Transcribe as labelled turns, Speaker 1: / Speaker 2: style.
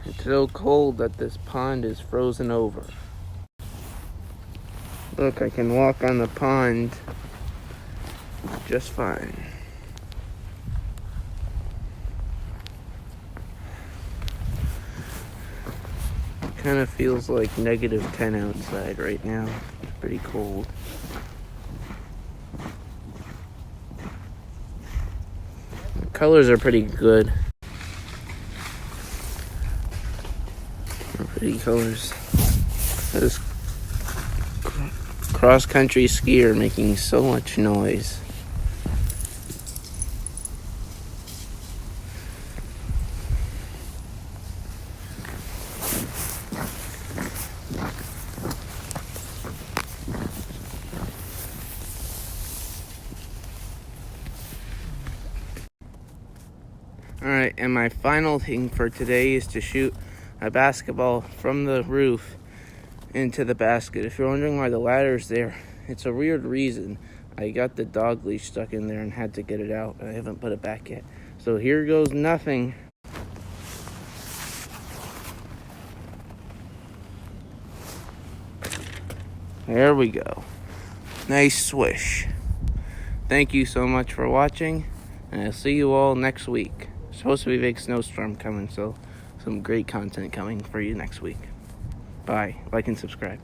Speaker 1: It's so cold that this pond is frozen over. Look, I can walk on the pond just fine. Kind of feels like -10 outside right now. It's pretty cold. The colors are pretty good. They're pretty colors. This cross-country skier making so much noise. Alright, and my final thing for today is to shoot a basketball from the roof into the basket. If you're wondering why the ladder's there, it's a weird reason. I got the dog leash stuck in there and had to get it out. I haven't put it back yet. So here goes nothing. There we go. Nice swish. Thank you so much for watching, and I'll see you all next week. Supposed to be a big snowstorm coming, so some great content coming for you next week. Bye. Like and subscribe.